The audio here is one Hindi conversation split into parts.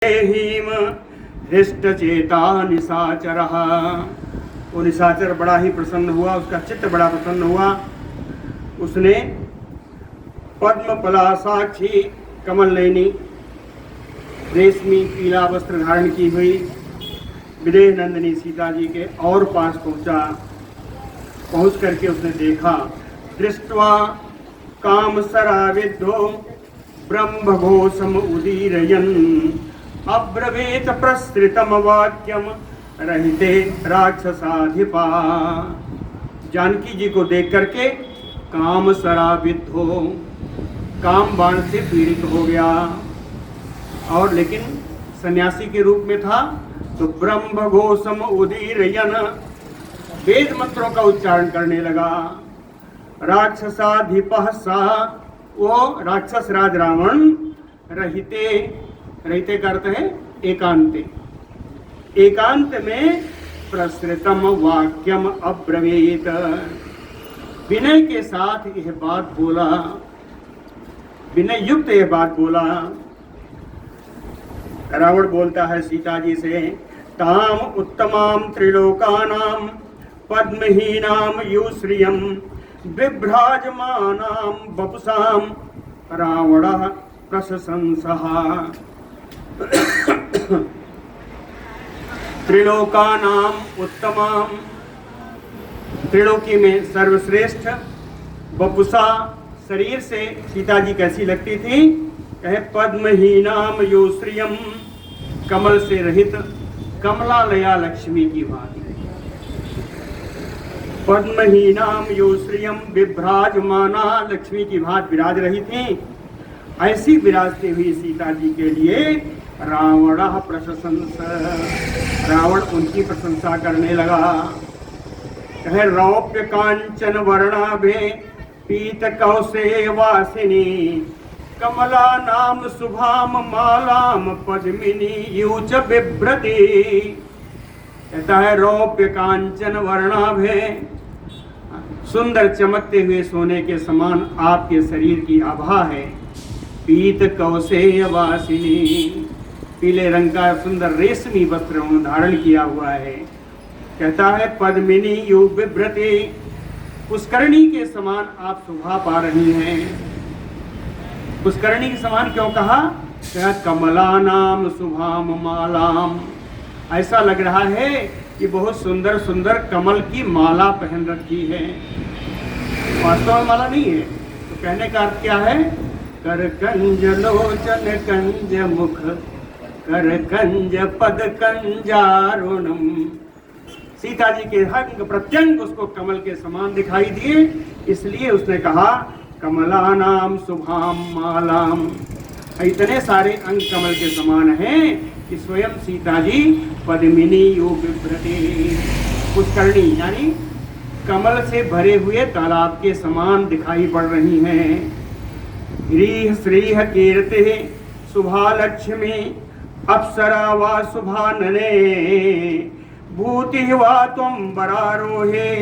हीम हृष्ट चेता निशाचर। वो निशाचर बड़ा ही प्रसन्न हुआ, उसका चित्त बड़ा प्रसन्न हुआ। उसने पद्म पलासाक्षी कमल नयनी रेशमी पीला वस्त्र धारण की हुई विदेह नंदिनी सीता जी के और पास पहुंचा। पहुंच करके उसने देखा, दृष्ट्वा काम सराविद्धो ब्रह्म घोषम उदीरयन् अब्रवीत प्रसृतम वाक्यम रहिते राक्षसाधिपा। जानकी जी को देख करके काम सरावित हो, काम बाण से पीड़ित हो गया, और लेकिन सन्यासी के रूप में था तो ब्रह्म घोषम उदीरयन् वेद मंत्रों का उच्चारण करने लगा। राक्षसाधिपः सा, वो राक्षस राज रावण रहिते, रहते करते हैं एकांते, एकांत में प्रसृतम वाक्यम अब्रवीत, विनय के साथ यह बात बोला, विनय युक्त यह बात बोला। रावण बोलता है सीता जी से, ताम उत्तमाम त्रिलोकानाम पद्महीनाम युश्रियम बिभ्राजमानाम वपुसाम रावणः प्रशंसः। त्रिलोकानाम उत्तमाम, त्रिलोकी में सर्वश्रेष्ठ, वपुषा शरीर से सीता जी कैसी लगती थी, कहे पद्महीनाम योश्रियम, कमल से रहित कमलालया लक्ष्मी की भांति। पद्महीनाम योश्रियम विभ्राजमाना, लक्ष्मी की भांति विराज रही थी। ऐसी विराजती हुई सीता जी के लिए रावण प्रशंस, रावण उनकी प्रशंसा करने लगा। कहे रौप्य कांचन वर्णाभे पीत कौसे वासिनी कमला नाम शुभाम मालाम पद्मिनी यूच बिभ्रति। कहता है रौप्य कांचन वर्णाभे, सुंदर चमकते हुए सोने के समान आपके शरीर की आभा है। पीत कौशेय वासिनी, पीले रंग का सुंदर रेशमी वस्त्र धारण किया हुआ है। कहता है पद्मिनी यु बिभ्रति, पुष्करणी के समान आप शोभा पा रही हैं। पुष्करणी के समान क्यों कहा? कमला नाम शुभाम मालाम, ऐसा लग रहा है कि बहुत सुंदर सुंदर कमल की माला पहन रखी है। वास्तव में माला नहीं है। तो कहने का अर्थ क्या है? कर कंज लोचन कंज मुख कर कंज पद कंजारुणम। सीता जी के अंग प्रत्यंग उसको कमल के समान दिखाई दिए, इसलिए उसने कहा कमला नाम शुभाम मालाम। इतने सारे अंग कमल के समान हैं कि स्वयं सीता जी पद्मिनी यो बिभ्रति, पुष्करणी यानी कमल से भरे हुए तालाब के समान दिखाई पड़ रही हैं। ह्रीः श्रीः कीर्ति शुभा लक्ष्मी अप्सरा वा शुभानने भूति वा त्वं वरारोहे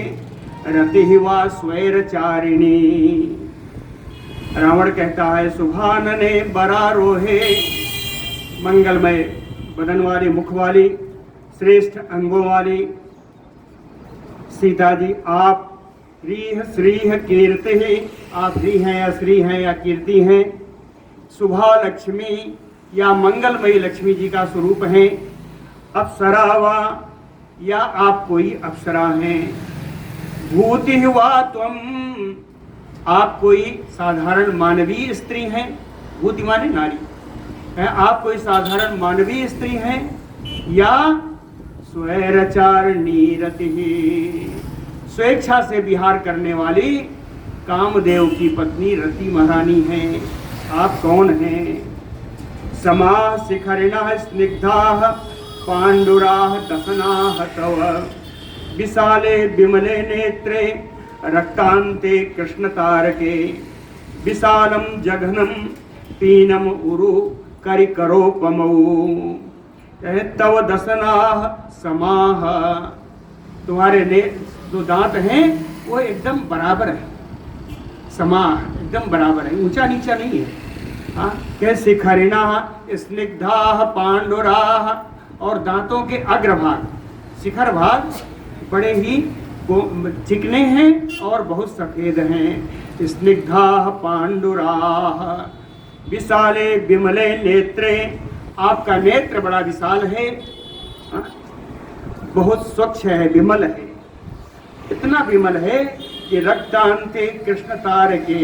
रति वा स्वैरचारिणी। रावण कहता है शुभानने बरारोहे, मंगलमय बदन वाली, मुख वाली, श्रेष्ठ अंगों वाली सीता जी आप रीह श्रीह कीर्ति है, आप री हैं या श्री हैं या कीर्ति हैं। शुभा लक्ष्मी या मंगलमयी लक्ष्मी जी का स्वरूप है। अप्सरा वा, या आप कोई अप्सरा हैं। भूति वा त्वम, आप कोई साधारण मानवीय स्त्री हैं। भूति माने नारी, आप कोई साधारण मानवीय स्त्री हैं। या स्वैरचारिणी रति, स्वेच्छा से विहार करने वाली कामदेव की पत्नी रति महारानी हैं। आप कौन हैं? समाः शिखरिणः स्निग्धाः पाण्डुराः दशनाः तव विशाले विमले नेत्रे रक्तान्ते कृष्णतारके विशालं जघनं पीनम उरु करिकरोपमौ। तव दशनाः समाः, तुम्हारे जो दांत हैं वो एकदम बराबर है, समा एकदम बराबर है, ऊंचा नीचा नहीं है। हाँ, के शिखरिणा स्निग्धा पांडुरा, और दांतों के अग्रभाग, शिखर भाग बड़े ही चिकने हैं और बहुत सफेद हैं। स्निग्धा पांडुरा विशाले विमले नेत्रे, आपका नेत्र बड़ा विशाल है, बहुत स्वच्छ है, विमल है, इतना विमल है कि रक्तांते कृष्ण तारके,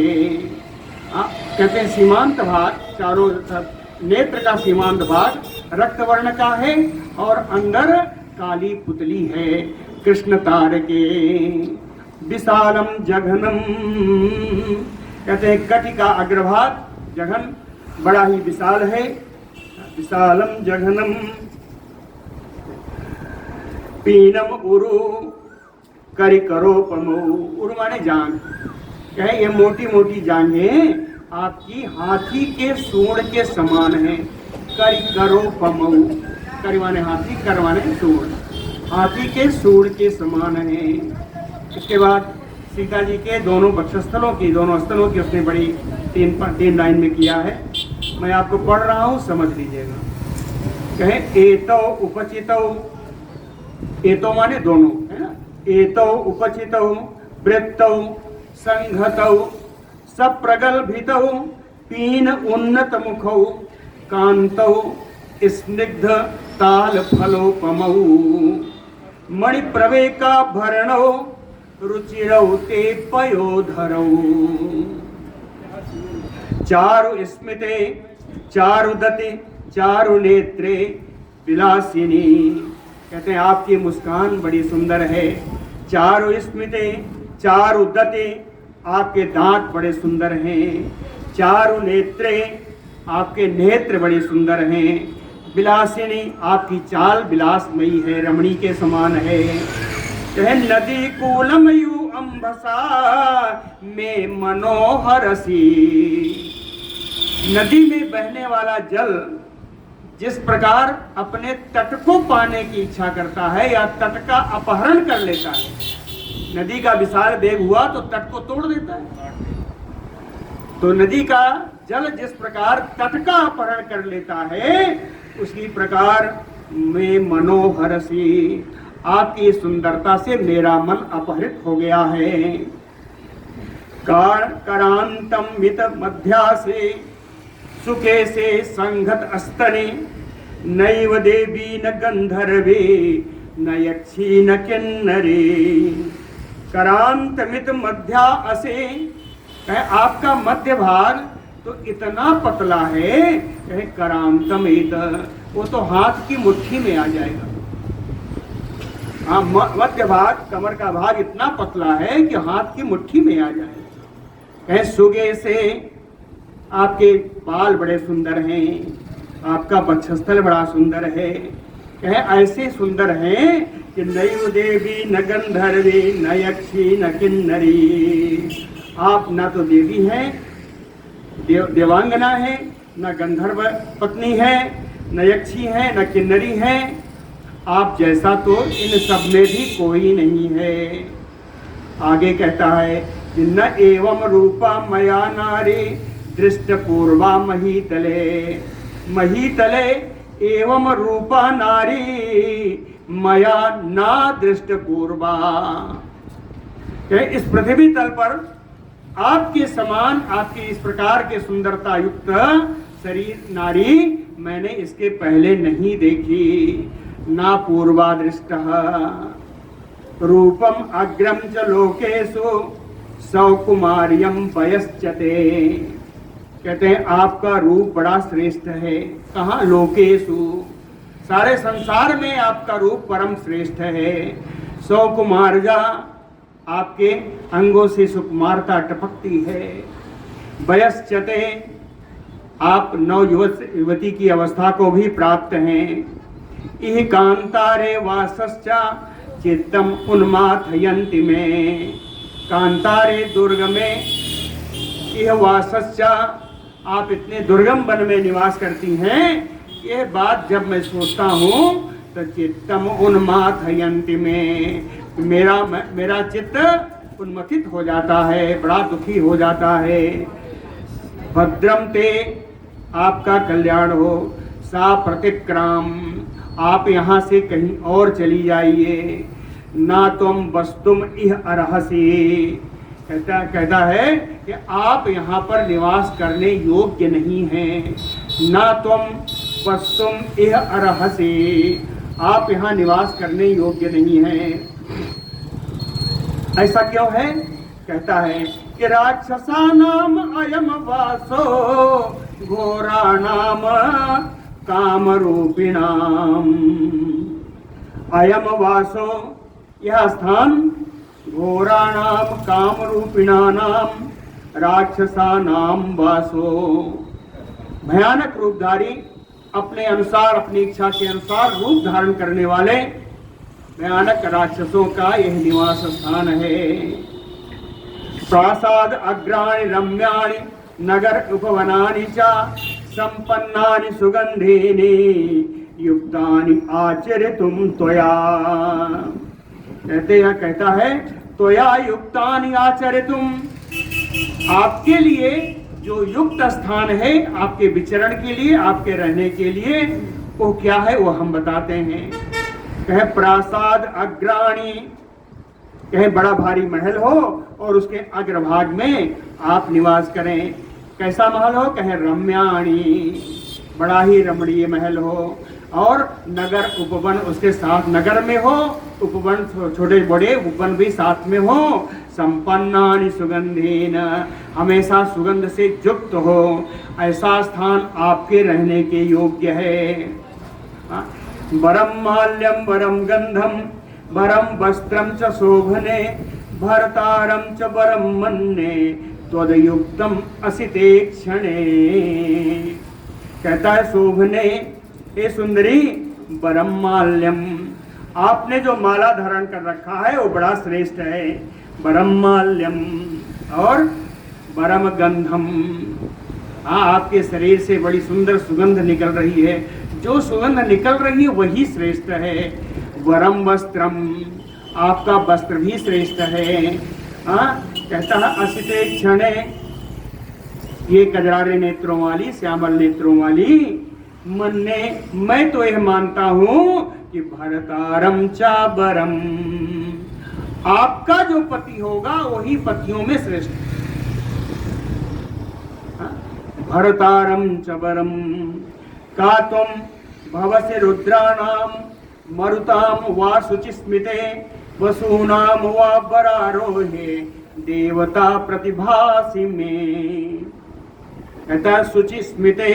कहते हैं सीमांत भाग, चारों नेत्र का सीमांत भाग रक्त वर्ण का है और अंदर काली पुतली है कृष्ण तारके। विशालम जघनम, कहते हैं कटि का अग्रभाग जघन बड़ा ही विशाल है। विशालम जघनम पीनम उरु करिकरोपमो, उरु माने जांघ, कहे ये मोटी मोटी जांघें आपकी हाथी के सूंड के समान है। करिकरोपमो, करि माने हाथी, कर माने सूंड, हाथी के सूंड के समान है। इसके बाद सीता जी के दोनों वक्षस्थलों की, दोनों स्तनों की उसने बड़ी तीन लाइन में किया है, मैं आपको पढ़ रहा हूँ, समझ लीजिएगा। कहे एतो उपचितौ, एतो माने दोनों, है ना, एतो उपचितौ वृत्तौ संघतौ सप्रगल्भितौ पीन उन्नत मुखौ कांतौ स्निग्ध ताल फलोपमौ मणिप्रवेका भरणौ रुचिरौ ते पयोधरौ चारु स्मिते चारुदते चारु नेत्रे विलासिनी, कहते हैं आपकी मुस्कान बड़ी सुंदर है। चारु स्मिते चारुदते, आपके दांत बड़े सुंदर हैं। चारु नेत्रे, आपके नेत्र बड़े सुंदर हैं। विलासिनी, आपकी चाल विलासमयी है, रमणी के समान है। कहे नदी कूलमयु अम्बसा में मनोहरसी, नदी में बहने वाला जल जिस प्रकार अपने तट को पाने की इच्छा करता है या तट का अपहरण कर लेता है, नदी का विशाल वेग हुआ तो तट को तोड़ देता है, तो नदी का जल जिस प्रकार तट का अपहरण कर लेता है उसी प्रकार में मनोहरसी, आपकी सुंदरता से मेरा मन अपहृत हो गया है। करांतम मित मध्यासे सुखे से संघत स्तने नैव देवी न गंधर्वे न यक्षी न किन्नरी। करांत मित मध्या असे, कहे आपका मध्य भाग तो इतना पतला है, कहे करांतम इत, वो तो हाथ की मुट्ठी में आ जाएगा। हाँ, मध्य भाग, कमर का भाग इतना पतला है कि हाथ की मुट्ठी में आ जाएगा। कहे सुगे से, आपके बाल बड़े सुंदर हैं, आपका वक्षस्थल बड़ा सुंदर है। कहे ऐसे सुंदर हैं कि नैव देवी न गंधर्वी न यक्षी न किन्नरी, आप न तो देवी हैं, देवांगना है, न गंधर्व पत्नी है, न यक्षी है, न किन्नरी है, आप जैसा तो इन सब में भी कोई नहीं है। आगे कहता है न एवं रूपा मया नारी दृष्ट पूर्वा महीतले, महीतले एवं रूपा नारी मया ना दृष्ट पूर्वा, इस पृथ्वी तल पर आपके समान, आपकी इस प्रकार के सुंदरता युक्त शरीर नारी मैंने इसके पहले नहीं देखी। ना पूर्वा दृष्टः रूपम अग्रम च लोकेषु सौकुमार्यम पयश्चते, कहते हैं आपका रूप बड़ा श्रेष्ठ है। कहाँ? लोकेषु, सारे संसार में आपका रूप परम श्रेष्ठ है। सौकुमार्या, आपके अंगों से सुकुमारता टपकती है। वयश्चते, आप नव युवती की अवस्था को भी प्राप्त हैं। इह कांतारे वासश्चा चित्तम उन्माथयन्ति में, कांतारे दुर्ग में, यह वासश्चा, आप इतने दुर्गम वन में निवास करती हैं, यह बात जब मैं सोचता हूँ तो चित्तम उन्माथयन्ति में, मेरा चित्त उन्मथित हो जाता है, बड़ा दुखी हो जाता है। भद्रम ते आपका कल्याण हो। सा प्रतिक्राम, आप यहाँ से कहीं और चली जाइए। ना तुम वस्तुम इह अर्हसि, कहता है कि आप यहाँ पर निवास करने योग्य नहीं हैं। ना तुम वस्तुम इह अर्हसि, आप यहाँ निवास करने योग्य नहीं हैं। ऐसा क्यों है? कहता है कि राक्षसा नाम अयम वासो घोराणाम कामरूपिणाम। अयम वासो, यह स्थान घोराणाम कामरूपिणानाम राक्षसानाम वासो। भयानक रूपधारी, अपने अनुसार अपनी इच्छा के अनुसार रूप धारण करने वाले भयानक राक्षसों का यह निवास स्थान है। प्रासाद अग्राणि रम्याणि नगर उपवनानि च संपन्नानि सुगंधीनि युक्तानि आचरितुम त्वया। कहता है त्वया युक्तानि आचरितुम, आपके लिए जो युक्त स्थान है आपके विचरण के लिए, आपके रहने के लिए, वो क्या है वो हम बताते हैं। कहे प्रासाद अग्राणी, कहे बड़ा भारी महल हो और उसके अग्रभाग में आप निवास करें। कैसा महल हो? कहे रम्याणी, बड़ा ही रमणीय महल हो। और नगर उपवन उसके साथ नगर में हो, उपवन छोटे बड़े उपवन भी साथ में हो। संपन्नानि सुगंधीन, हमेशा सुगंध से युक्त हो, ऐसा स्थान आपके रहने के योग्य है। वरम माल्यम वरम गंधम वरम वस्त्रम च शोभने भरतारम च वरम मन्ने त्वदयुक्तम असिते क्षणे। कहता है शोभने, हे सुंदरी, वरम माल्यम, आपने जो माला धारण कर रखा है वो बड़ा श्रेष्ठ है। वरम माल्यम और वरम गंधम, हाँ आपके शरीर से बड़ी सुंदर सुगंध निकल रही है। जो सुगंध निकल रही है वही श्रेष्ठ है। वरम वस्त्रम, आपका वस्त्र भी श्रेष्ठ है। हाँ कहता है असिते क्षणे, ये कजरारे नेत्रों वाली, श्यामल नेत्रों वाली, मन ने मैं तो यह मानता हूं कि भरतारम चा बरम, आपका जो पति होगा वही पतियों में श्रेष्ठ। भरतारम च बरम का तुम भवसे रुद्राणाम मरुताम वा शुचिस्मिते वसूनाम वा बरारोहे देवता प्रतिभासी में। कहता शुचिस्मिते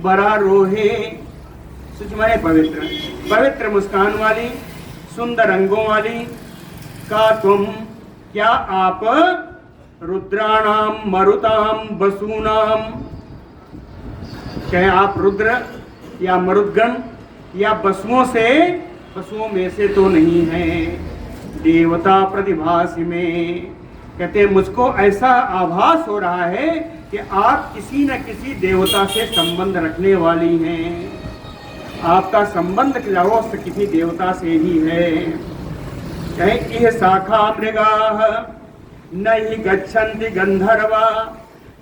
बरारोहे, शुचि माने पवित्र, पवित्र मुस्कान वाली, सुंदर रंगों वाली। का तुम, क्या आप रुद्राणाम मरुताम वसूनाम, क्या आप रुद्र या मरुद्गण या वसुओं से, वसुओं में से तो नहीं है। देवता प्रतिभासी में, कहते मुझको ऐसा आभास हो रहा है कि आप किसी न किसी देवता से संबंध रखने वाली हैं। आपका संबंध किसी देवता से ही है। कहे इह शाखा मृगाः न हि गच्छन्ति गंधर्वा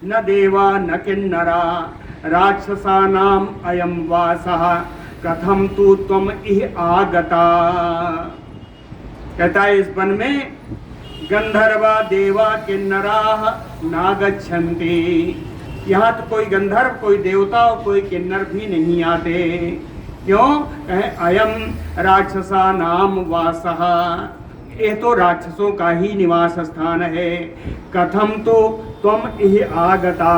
न देवा न किन्नरा राक्षसानाम अयम वासः कथम तु त्वम इह आगता। कहता है इस वन में गंधर्वा देवा किन्नरा ना गच्छन्ति, यहाँ तो कोई गंधर्व, कोई देवता और कोई किन्नर भी नहीं आते। क्यों? कहे अयम राक्षसा नाम वासः, ये तो राक्षसों का ही निवास स्थान है। कथम तो तुम इह आगता,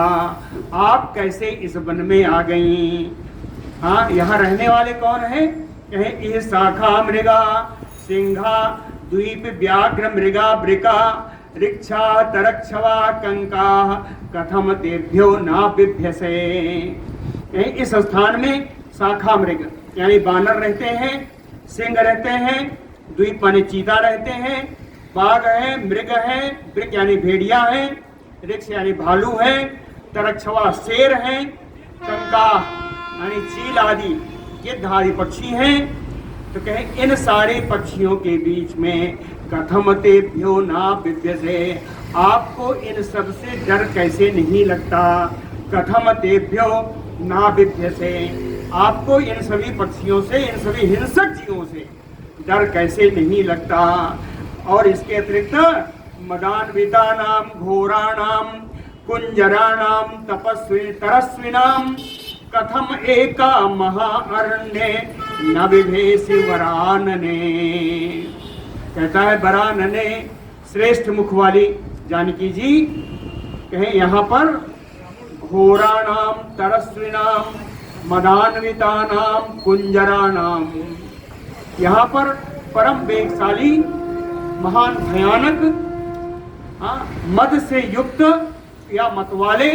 आप कैसे इस वन में आ गई? हाँ, यहाँ रहने वाले कौन है? कहे इह शाखा मृगा सिंहा द्वीप व्याघ्र मृगा वृका रिक्षा तरक्षवा कंका कथम तेभ्यो ना बिभ्यसे। इस स्थान में शाखा मृग यानी बानर रहते हैं, सिंह रहते हैं, द्वीप यानी चीता रहते हैं, बाघ है, मृग है, वृक यानी भेड़िया है, रिक्ष यानी भालू है, तरक्षवा शेर है, कंका यानी चील आदि गिद्ध आदि पक्षी हैं। तो कहे इन सारे पक्षियों के बीच में कथम तेभ्यो ना बिभ्यसे, आपको इन सब से डर कैसे नहीं लगता? कथम तेभ्यो नाभिभ्य से, आपको इन सभी पक्षियों से, इन सभी हिंसक जीवों से डर कैसे नहीं लगता। और इसके अतिरिक्त मदान्वितानाम घोराणाम कुंजराणाम तरस्विनाम कथम एका महाअरण्ये न बिभेसि वरानने। कहता है वरानने, श्रेष्ठ मुख वाली जानकी जी, कहें यहाँ पर घोराणाम तरस्विनाम मदान्वितानाम कुंजराणाम, यहाँ पर परम वेगशाली महान भयानक मद से युक्त या मतवाले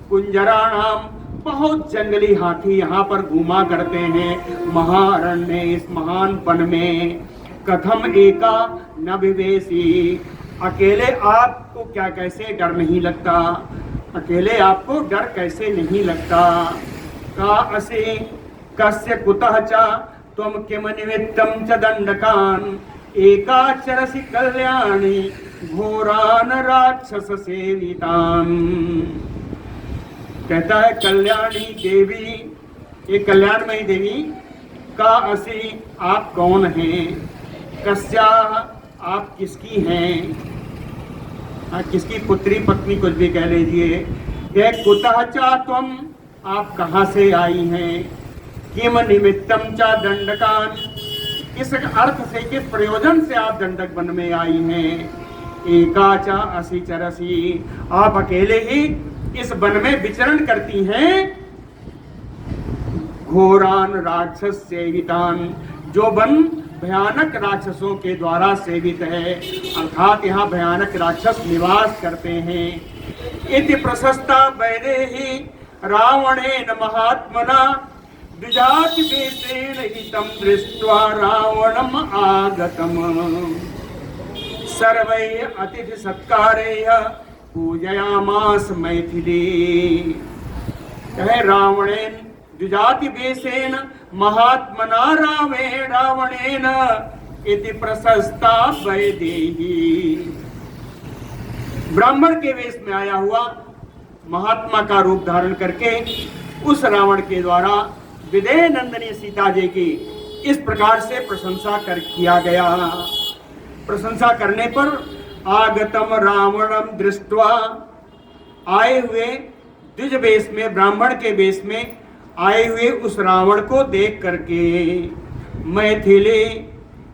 कुंजराणाम, बहुत जंगली हाथी यहाँ पर घूमा करते हैं महारण्य, इस महान वन में। कथम एका न विवेशी, अकेले आपको क्या कैसे डर नहीं लगता, अकेले आपको डर कैसे नहीं लगता। का असे कस्य कुतः च त्वं किम निमित्तं च दंडकान् एका चरसि कल्याणी घोरान राक्षस सेवितान्। कहता है कल्याणी देवी, ये कल्याणमयी देवी, का असी, आप कौन हैं, कस्या, आप किसकी हैं, किसकी पुत्री पत्नी कुछ भी कह लीजिए। ये कुतः चा तुम, आप कहाँ से आई हैं, किम निमित्तम चा दंडकान, किस अर्थ से, किस प्रयोजन से आप दंडक वन में आई हैं। एकाचा असी चरसी, आप अकेले ही इस वन में विचरण करती हैं। घोरान राक्षस सेवितान, जो वन भयानक राक्षसों के द्वारा सेवित है, अर्थात यहाँ भयानक राक्षस निवास करते हैं। इति प्रशस्ता वैदेही रावणेन महात्मना द्विजाति वेशेन हितं दृष्ट्वा रावणम् आगतम् सर्वैः अतिथि सत्कारैः पूजयामास मैथिली। कहे रावणेन द्विजाति वेशेन महात्मना रावणेन इति प्रशस्ता वैदेही। ब्राह्मण के वेश में आया हुआ महात्मा का रूप धारण करके उस रावण के द्वारा विदेह नंदनी सीता जी की इस प्रकार से प्रशंसा किया गया। प्रशंसा करने पर आगतम रावणम दृष्ट्वा, आए हुए द्विज वेश में, ब्राह्मण के वेश में आए हुए उस रावण को देख करके मैथिली,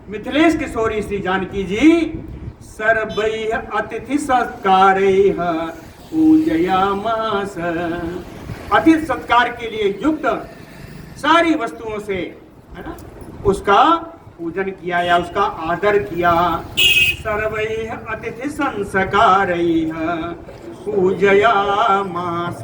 मिथिलेश किशोरी श्री जानकी जी सर्वैः अतिथि सत्कारैः पूजयामास, अतिथि सत्कार के लिए युक्त सारी वस्तुओं से, है ना, उसका पूजन किया या उसका आदर किया। सर्वैः अतिथि संस्कारैः पूजयामास।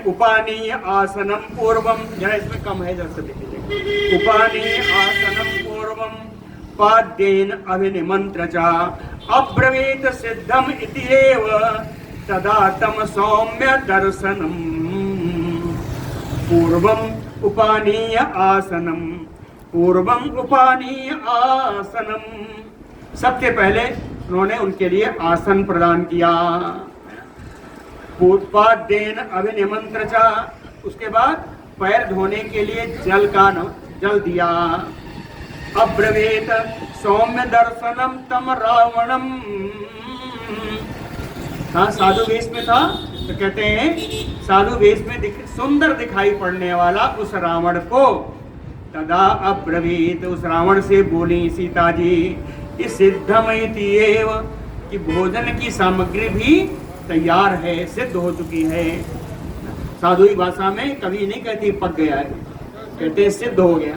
उपानीय आसनम पूर्वम, जरा इसमें कम है, जरा देखिए। उपानीय आसनम पूर्वम पाद्येन अभिनिमंत्र च अब्रवीत सिद्धम इत्येव तदा तम सौम्य दर्शनम। पूर्वम उपानीय आसनम, पूर्वम उपानीय आसनम, सबसे पहले उन्होंने उनके लिए आसन प्रदान किया। पूर्वाद्येन अभिनिमंत्र च, उसके बाद पैर धोने के लिए जल दिया। अब्रवीत सौम्य दर्शनम तम रावणम, हाँ साधु वेश में था तो कहते हैं साधु वेश में सुंदर दिखाई पड़ने वाला उस रावण को। तदा अब्रवीत, उस रावण से बोली सीता जी कि सिद्धमयति एव, कि भोजन की सामग्री भी तैयार है, सिद्ध हो चुकी है। साधुई भाषा में कभी नहीं कहती पक गया है, कहते सिद्ध हो गया।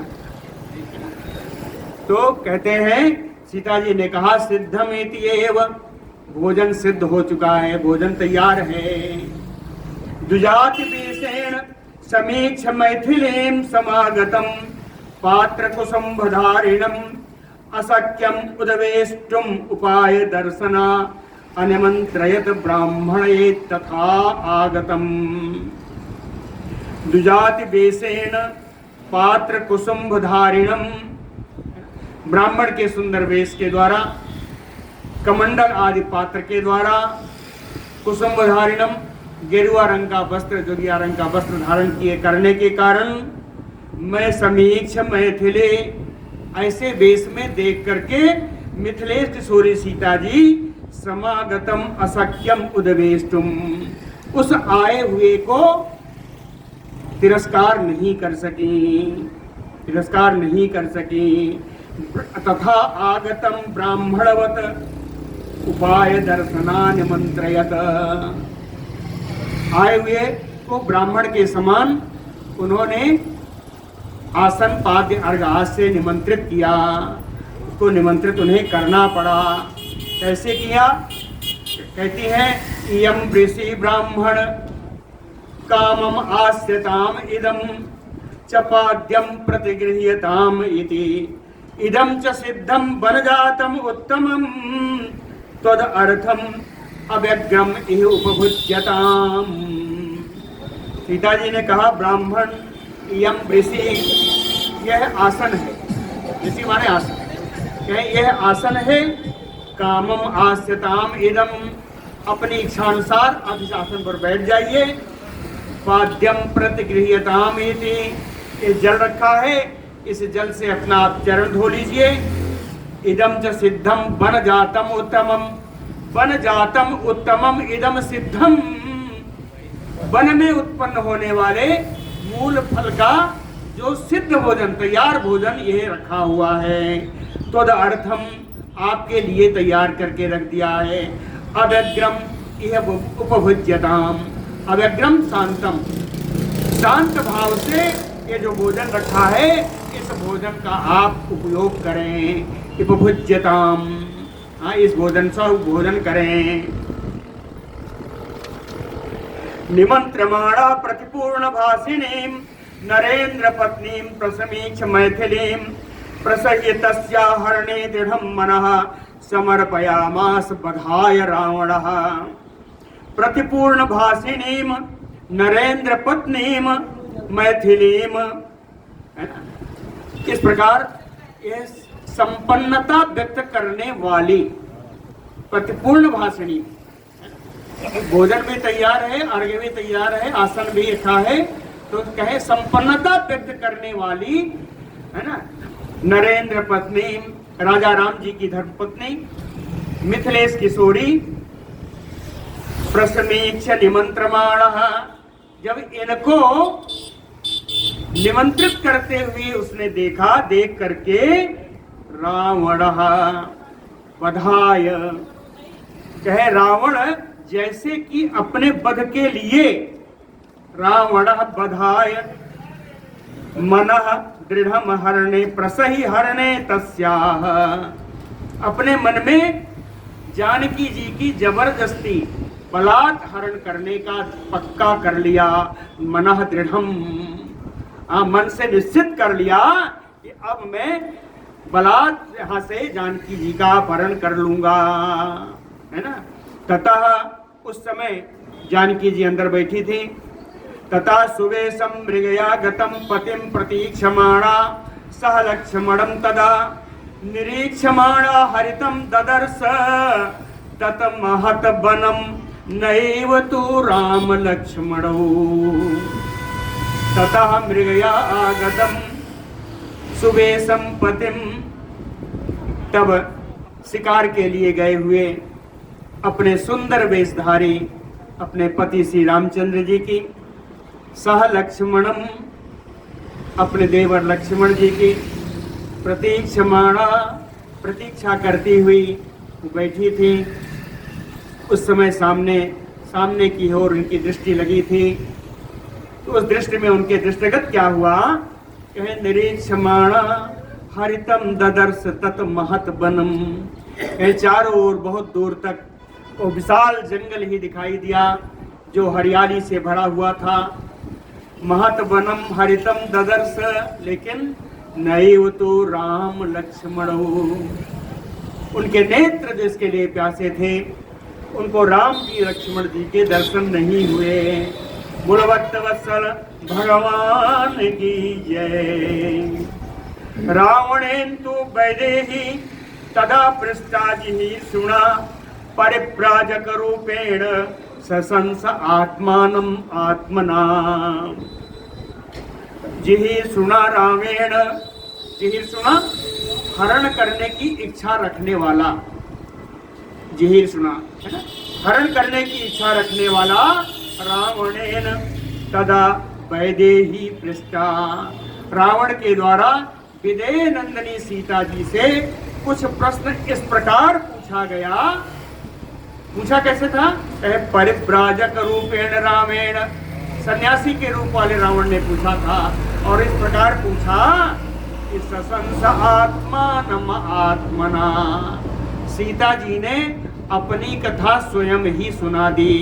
तो कहते हैं सीता जी ने कहा सिद्धमेति एव, भोजन सिद्ध हो चुका है, भोजन तैयार है। द्विजाति वेशेन समीक्ष मैथिलीं समागतम पात्र कुसुम्भधारिणम अशक्यम उदवेष्टुम उपाय दर्शना अनिमंत्रयत ब्राह्मणे तथा आगतम दुजाति वेशेन पात्र कुसुम्भधारिणम। ब्राह्मण के सुंदर वेश के द्वारा, कमंडल आदि पात्र के द्वारा, कुसुम्भधारिणम गेरुआ रंग का वस्त्र, जोगिया रंग का वस्त्र धारण किए करने के कारण मैं समीक्ष मैथिले, ऐसे वेश में देख करके मिथिलेश किशोरी सीता जी समागतम असख्यम उद्वेष्टुम, उस आए हुए को तिरस्कार नहीं कर सकी। तथा आगतम ब्राह्मणवत उपाय दर्शनान मंत्रयत, आए हुए को ब्राह्मण के समान उन्होंने आसन पाद्य अर्घ से निमंत्रित किया। उसको निमंत्रित उन्हें करना पड़ा। कैसे किया? कहती है इयं वृषि ब्राह्मण कामम आस्यताम इदम च पाद्यम प्रतिगृह्यताम इति इदम च सिद्धम वनजातम उत्तमम तद अर्थम अव्यग्रम इह उपभुज्यताम। सीता जी ने कहा ब्राह्मण इयं वृषि, यह आसन है। ऋषि माने आसन, यह आसन है। कामम आस्यताम इदम, अपनी इच्छानुसार आप इस आसन पर बैठ जाइए। पाद्यम प्रतिगृह्यताम इति, ये जल रखा है, इस जल से अपना आप चरण धो लीजिए। इदम च सिद्धम वन जातम उत्तमम, वन जातम उत्तमम इदम सिद्धम, वन में उत्पन्न होने वाले मूल फल का जो सिद्ध भोजन, तैयार भोजन यह रखा हुआ है। तद अर्थम, आपके लिए तैयार करके रख दिया है। अव्यग्रम यह उपभुज्यताम, अव्यग्रम शांतम, शांत भाव से ये जो भोजन रखा है इस भोजन का आप उपयोग करें। उपभुज्यताम, हाँ, इस भोजन से भोजन करें। निमंत्रमाणा प्रतिपूर्ण भाषिणीं नरेंद्र पत्नीं प्रसमीक्ष मैथिलीं प्रसह्य तस्या हरणे दृढ़ं मनः समर्पयामास बधाय रावणः। प्रतिपूर्ण भाषिणीं नरेंद्र पत्नीं मैथिलीं, इस प्रकार यह संपन्नता व्यक्त करने वाली प्रतिपूर्ण भाषिणी, भोजन भी तैयार है, अर्घ्य भी तैयार है, आसन भी रखा है, तो कहे संपन्नता व्यक्त करने वाली, है ना, नरेंद्र पत्नी, राजा राम जी की धर्मपत्नी मिथिलेश किशोरी प्रसमीक्ष निमंत्रमाणः, जब इनको निमंत्रित करते हुए उसने देखा, देख करके रावणः बधाय, कहे रावण जैसे कि अपने वध के लिए, रावणः बधाय मनः दृढ़म हरणे प्रसही हरणे तस्याः, अपने मन में जानकी जी की जबरदस्ती बलात् हरण करने का पक्का कर लिया। मनः दृढ़म, मन से निश्चित कर लिया कि अब मैं बलात् यहाँ से जानकी जी का अपहरण कर लूंगा, है ना। ततः उस समय जानकी जी अंदर बैठी थी। तथा सुवेशम मृगया गतम पतिम प्रतीक्षमाणा सह लक्ष्मणं तदा निरीक्षमाणा हरितम ददर्श तत महत वनम नैव तु राम लक्ष्मणौ। ततः मृगया आगतम सुवेशम पतिम, तब शिकार के लिए गए हुए अपने सुंदर वेशधारी अपने पति श्री रामचंद्र जी की, सह लक्ष्मणम, अपने देवर लक्ष्मण जी की, प्रतीक्षमाणा, प्रतीक्षा करती हुई बैठी थी। उस समय सामने की ओर उनकी दृष्टि लगी थी। तो उस दृष्टि में उनके दृष्टिगत क्या हुआ, कहे निरीक्षमाणा हरितम ददर्श तत महत वनम, चारों ओर बहुत दूर तक वो विशाल जंगल ही दिखाई दिया जो हरियाली से भरा हुआ था। महत वनम हरितम ददर्श, लेकिन नैव तो राम लक्ष्मण, उनके नेत्र जिसके लिए प्यासे थे उनको राम जी लक्ष्मण जी के दर्शन नहीं हुए। बुलवत्त वत्सल भगवान की जय। रावणेन्तु वैदेही तदा पृष्ठाजिहि सुना परिव्राजक रूपेण ससंस आत्मानम आत्मना। जिहि सुना रामेण, जिहि सुना हरण करने की इच्छा रखने वाला, जिहि सुना है ना, हरण करने की इच्छा रखने वाला रावणेन तदा वैदेही पृष्ठा। रावण के द्वारा विदेह नंदनी सीता जी से कुछ प्रश्न इस प्रकार पूछा गया। पूछा कैसे था? परिव्राजक रूपेण रामेण, सन्यासी के रूप वाले रावण ने पूछा था। और इस प्रकार पूछा कि ससंस आत्मानम आत्मना। सीता जी ने अपनी कथा स्वयं ही सुना दी।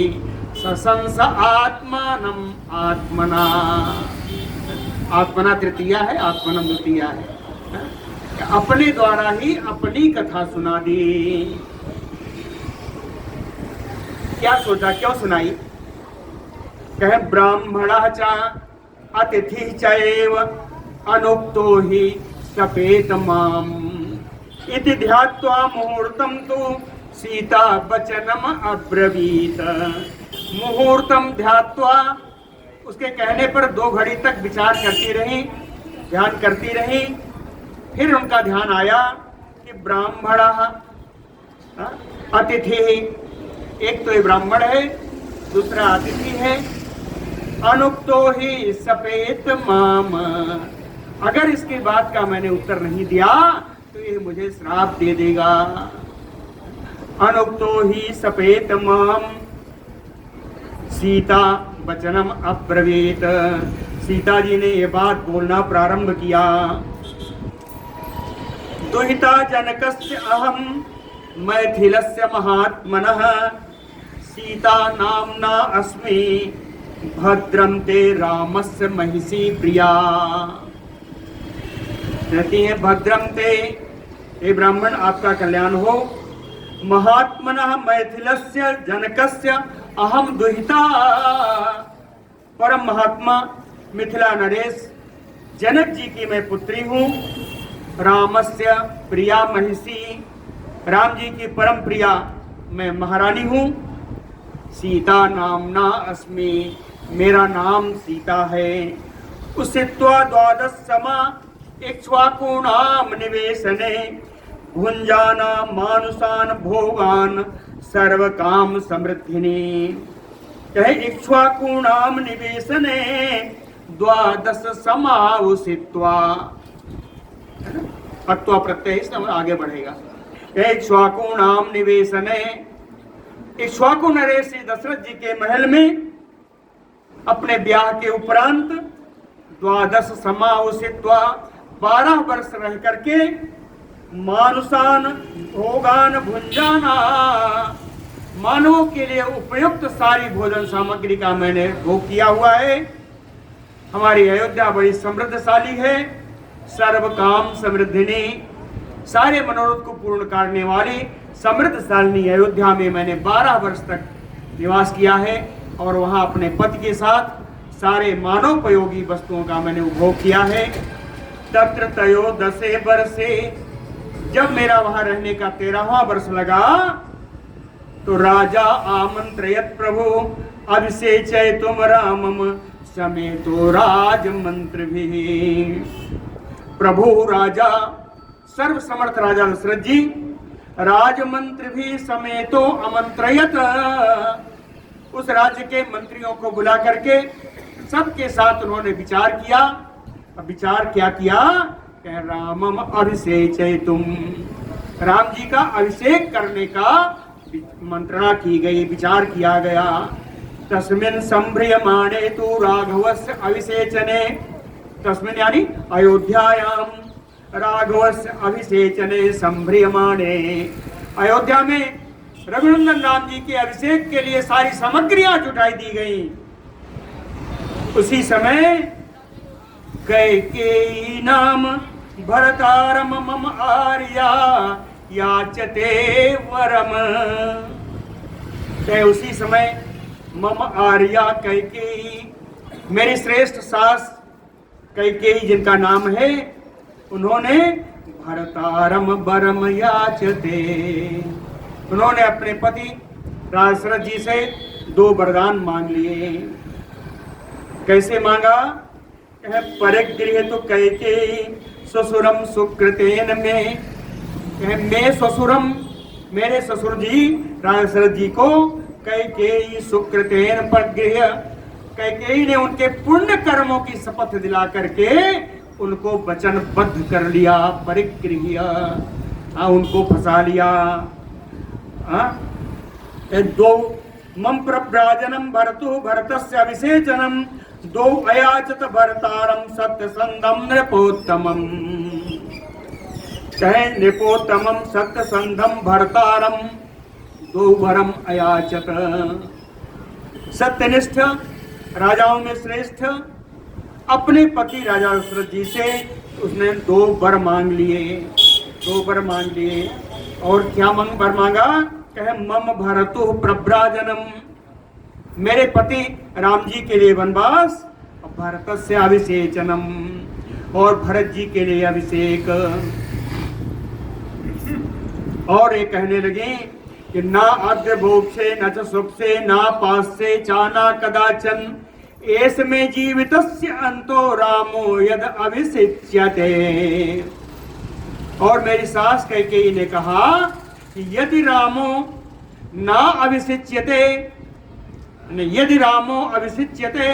ससंस आत्मानम आत्मना। आत्मना तृतीया है, आत्मनम द्वितीया है। अपने द्वारा ही अपनी कथा सुना दी। क्या सोचा, क्यों सुनाई? कहे ब्राह्मणा च अतिथि चैव अनुक्तो हि सपेत माम इति ध्यात्वा मुहूर्तम तु सीता वचनम अब्रवीत। मुहूर्तम ध्यात्वा, उसके कहने पर 2 घड़ी तक विचार करती रही, ध्यान करती रही। फिर उनका ध्यान आया कि ब्राह्मणा अतिथि, एक तो ये ब्राह्मण है, दूसरा अतिथि है। अनुक्तो ही सपेत माम, अगर इसकी बात का मैंने उत्तर नहीं दिया तो ये मुझे श्राप दे देगा। अनुक्तो ही सपेत माम सीता वचनम अब्रवीत। सीता जी ने ये बात बोलना प्रारंभ किया। दुहिता जनकस्य अहम मैथिलस्य महात्मनः सीता नाम्ना अस्मि भद्रम ते रामस्य महिषी प्रिया। कहती है भद्रम ते, हे ब्राह्मण आपका कल्याण हो। महात्मनः मैथिलस्य जनकस्य अहम दुहिता, परम महात्मा मिथिला नरेश जनक जी की मैं पुत्री हूँ। रामस्य प्रिया महिषी, राम जी की परम प्रिया मैं महारानी हूँ। सीता नामना अस्मि, मेरा नाम सीता है। उसित्वा द्वादश समा इक्ष्वाकूणाम निवेशने भुंजाना मानुषान भोगान सर्व काम समृद्धिनी। कहे इक्ष्वाकूणाम निवेशने द्वादश समा उसित्वा, अत्वा प्रत्यय से आगे बढ़ेगा। इक्ष्वाकूणाम निवेशने, इक्ष्वाकु नरेश दशरथ जी के महल में अपने ब्याह के उपरांत द्वादश समाउसित्वा 12 वर्ष रह करके मानुषान भोगान भुंजाना, मानवों के लिए उपयुक्त सारी भोजन सामग्री का मैंने भोग किया हुआ है। हमारी अयोध्या बड़ी समृद्धशाली है। सर्व काम समृद्धिनी, सारे मनोरथ को पूर्ण करने वाली समृद्धशालिनी अयोध्या में मैंने 12 वर्ष तक निवास किया है। और वहाँ अपने पति के साथ सारे मानवोपयोगी वस्तुओं का मैंने उपभोग किया है। तत्र त्रयोदशे वर्षे, जब मेरा वहाँ रहने का 13वां वर्ष लगा तो राजा आमंत्रयत प्रभु अभिषेचयितुम रामम समेतो राजमंत्र भी। प्रभु राजा, सर्व समर्थ राजा दशरथ जी राजमंत्र भी समेतो आमंत्रयत, उस राज्य के मंत्रियों को बुला करके सबके साथ उन्होंने विचार किया। अब विचार क्या किया? कह रामम अभिषेचयितुम, राम जी का अभिषेक करने का मंत्रणा की गई, विचार किया गया। तस्मिन् संभ्रियमाणे तु राघवस्य अभिषेचने, तस्मिन् यानी अयोध्यायाम, राघवस्य अभिषेचने संभ्रियमाणे, अयोध्या में रघुनंदन राम जी के अभिषेक के लिए सारी सामग्रियां जुटाई दी गई। उसी समय कैकेयी नाम भरतारम मम आर्या याचते वरम, कहे उसी समय मम आर्या कैकेयी, मेरी श्रेष्ठ सास कैकेयी जिनका नाम है, उन्होंने भरतारम वरम याचते, उन्होंने अपने पति राजा दशरथ जी से 2 वरदान मांग लिए। कैसे मांगा? कहे परिगृह तो कैकेयी ससुरम सुकृतेन में, कहे मैं ससुरम, मेरे ससुर जी राजा दशरथ जी को कैकेयी सुकृतेन परिगृह, कैकेयी ने उनके पुण्य कर्मों की शपथ दिला करके उनको वचनबद्ध कर लिया, परिगृह, उनको फंसा लिया। 2 मम प्रव्राजनम भरतु भरतस्य अभिषेचनम 2 अयाचत भरतारम सत्यसंधम नृपोत्तमम, कहे नृपोत्तमम सत्यसंधम भरतारम 2 वरम अयाचत। सत्यनिष्ठ राजाओं में श्रेष्ठ अपने पति राजा दशरथ जी से उसने 2 वर मांग लिए, 2 वर मांग लिए। और क्या वर मांगा? कहे मम भरतु प्रव्राजनम, मेरे पति राम जी के लिए वनवास, भरत से अभिषेचनम, और भरत जी के लिए अभिषेक। और ये कहने लगे कि ना अद्य भोग से न च सुख से ना पास से चाना कदाचन एस में जीवितस्य अंतो रामो यद अभिषिच्यते। और मेरी सास कैकेयी ने कहा कि यदि रामो ना अभिषिच्यते, यदि रामो अभिषिच्यते,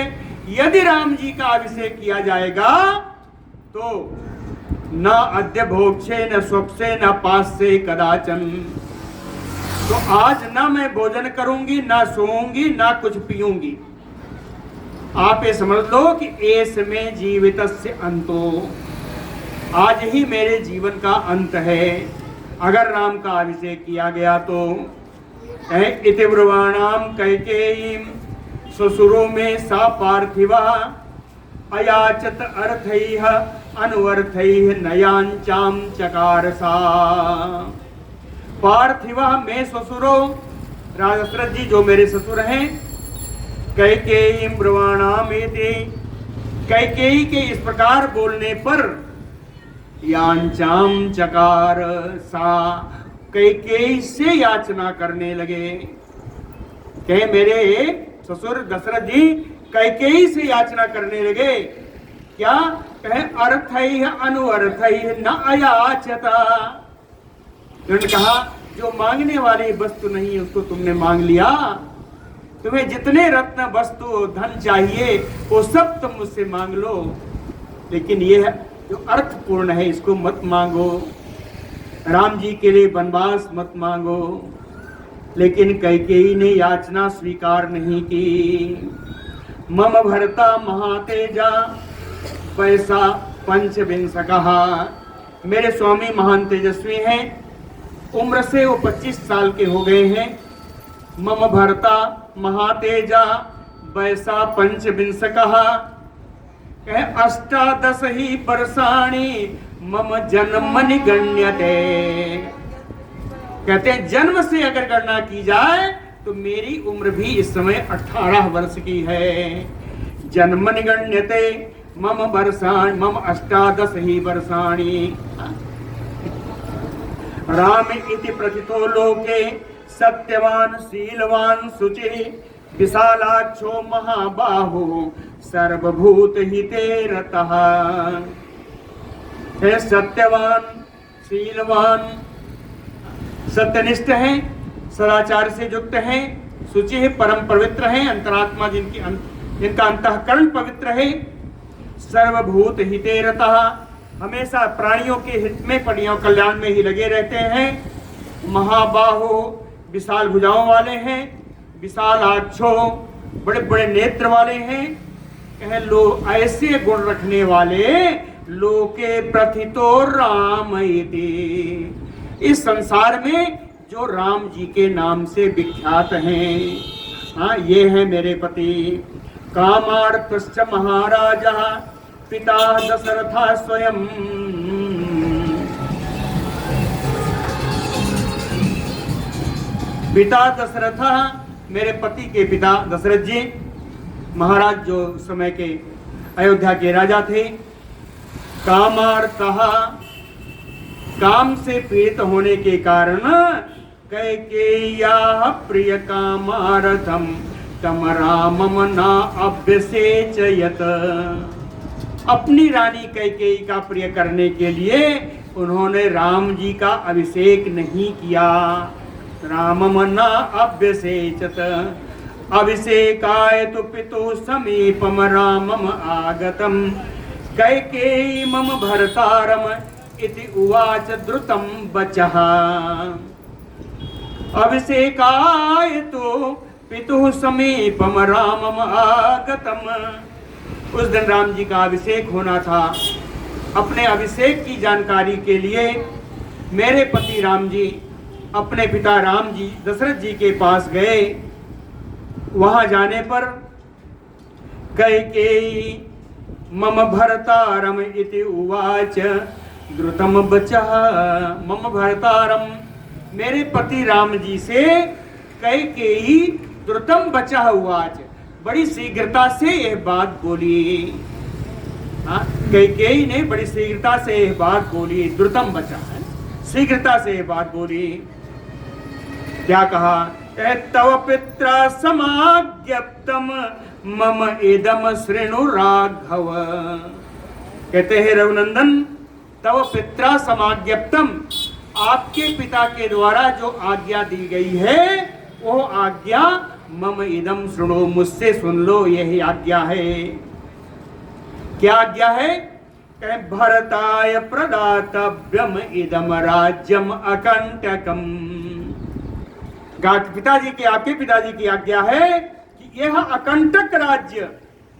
यदि राम जी का अभिषेक किया जाएगा तो न अद्य भोग से न सुख से न पास से कदाचन, तो आज ना मैं भोजन करूंगी, ना सोऊंगी, ना कुछ पीऊंगी। आप ये समझ लो कि एस में जीवितस्य अंतो, आज ही मेरे जीवन का अंत है अगर राम का अभिषेक किया गया तो। इति ब्रुवाणाम कैकेयी ससुरो में सा पार्थिवा अयाचत अर्थैः अनुअर्थैः नयांचाम चकार सा। पार्थिवा में ससुरो, राजा दशरथ जी जो मेरे ससुर हैं, कैकेयी ब्रुवाणाम एते, कैकेयी के इस प्रकार बोलने पर यांचाम चकार सा, कैकेयी से याचना करने लगे। कहे मेरे ससुर दशरथ जी कैकेयी से याचना करने लगे। क्या? कहे अर्थैः अनुअर्थैः न अयाचता, उन्होंने कहा जो मांगने वाली वस्तु नहीं उसको तुमने मांग लिया, तुम्हें जितने रत्न वस्तु धन चाहिए वो सब तुम मुझसे मांग लो, लेकिन ये जो अर्थपूर्ण है इसको मत मांगो। राम जी के लिए वनवास मत मांगो। लेकिन कैकेयी ने याचना स्वीकार नहीं की। मम भरता महातेजा पैसा पंचविंशकः, मेरे स्वामी महान तेजस्वी हैं, उम्र से वो 25 साल के हो गए हैं। मम भरता महातेजा वैसा पंचविंशकः, कहे 18 ही वर्षाणि मम जन्मनि गण्यते, कहते हैं जन्म से अगर गणना की जाए तो मेरी उम्र भी इस समय 18 वर्ष की है। जन्मनि गण्यते मम वर्षाणि मम 18 ही वर्षाणि। राम इति प्रथितो लोके सत्यवान शीलवान शुचिः विशालाक्षो महाबाहो सर्वभूत हिते रतः। है सत्यवान, शीलवान, सत्यनिष्ठ हैं, सदाचार से युक्त हैं, शुचि है, परम पवित्र हैं, अंतरात्मा जिनका अंतःकरण पवित्र है, सर्वभूत हिते रतः, हमेशा प्राणियों के हित में, प्राणियों कल्याण में ही लगे रहते हैं। महाबाहो, विशाल भुजाओं वाले हैं, विशालाक्षो, बड़े बड़े नेत्र वाले हैं। कह लो ऐसे गुण रखने वाले लोके प्रथितो राम इति, इस संसार में जो राम जी के नाम से विख्यात हैं। हाँ, ये है मेरे पति। कामार्थश्च महाराजा पिता दशरथ स्वयं, पिता दशरथ मेरे पति के पिता दशरथ जी महाराज जो उस समय के अयोध्या के राजा थे, कामार्तः काम से पीड़ित होने के कारण कैकेय्या प्रिय कामार्थम तम रामम न अभ्यसेचयत, अपनी रानी कैकेयी का प्रिय करने के लिए उन्होंने राम जी का अभिषेक नहीं किया। रामम न अभ्यसेचत अभिषेकाय तु पितु समीपम रामम आगतम कैकेयी मम भर्तारम इति उवाच द्रुतम बचः। अभिषेकाय तु पितु समीपम रामम आगतम, उस दिन राम जी का अभिषेक होना था। अपने अभिषेक की जानकारी के लिए मेरे पति राम जी अपने पिता राम जी दशरथ जी के पास गए। वहां जाने पर कैकेयी मम भर्तारम इति उवाच द्रुतम बचः। मम भर्तारम, मेरे पति राम जी से कैकेयी द्रुतम बचः उवाच, बड़ी शीघ्रता से यह बात बोली। कैकेयी ने बड़ी शीघ्रता से यह बात बोली। द्रुतम बचः, शीघ्रता से यह बात बोली। क्या कहा? तव पित्रा समाज्ञप्तम मम इदम शृणु राघव। कहते हैं रघुनंदन, तव पित्रा समाज्ञप्तम, आपके पिता के द्वारा जो आज्ञा दी गई है वो आज्ञा मम इदम सुनो, मुझसे सुन लो, यही आज्ञा है। क्या आज्ञा है? भरताय प्रदातव्यम इदम राज्यम अकंटकम। पिताजी की, आपके पिताजी की आज्ञा है कि यह अकंटक राज्य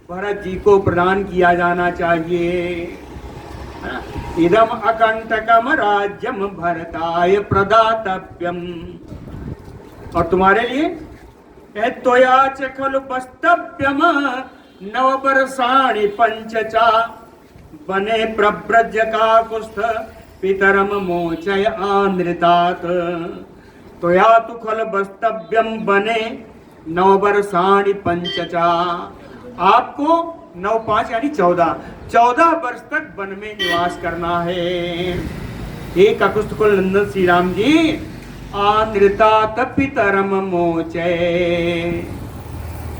भरत जी को प्रदान किया जाना चाहिए। इदम अकंटकम राज्यम भरताय प्रदातव्यम, और तुम्हारे लिए त्वया च खलु वस्तव्यम नववर्षाणि पंचचा बने प्रव्रज काकुस्थ पितरम मोचय आनृतात। त्वया तु खलु वस्तव्यम बने नववर्षाणि पंचचा, आपको 9 5 यानी 14 वर्ष तक वन में निवास करना है। हे काकुस्थ कुल नंदन श्री राम जी, आनृतात पितरम मोचय,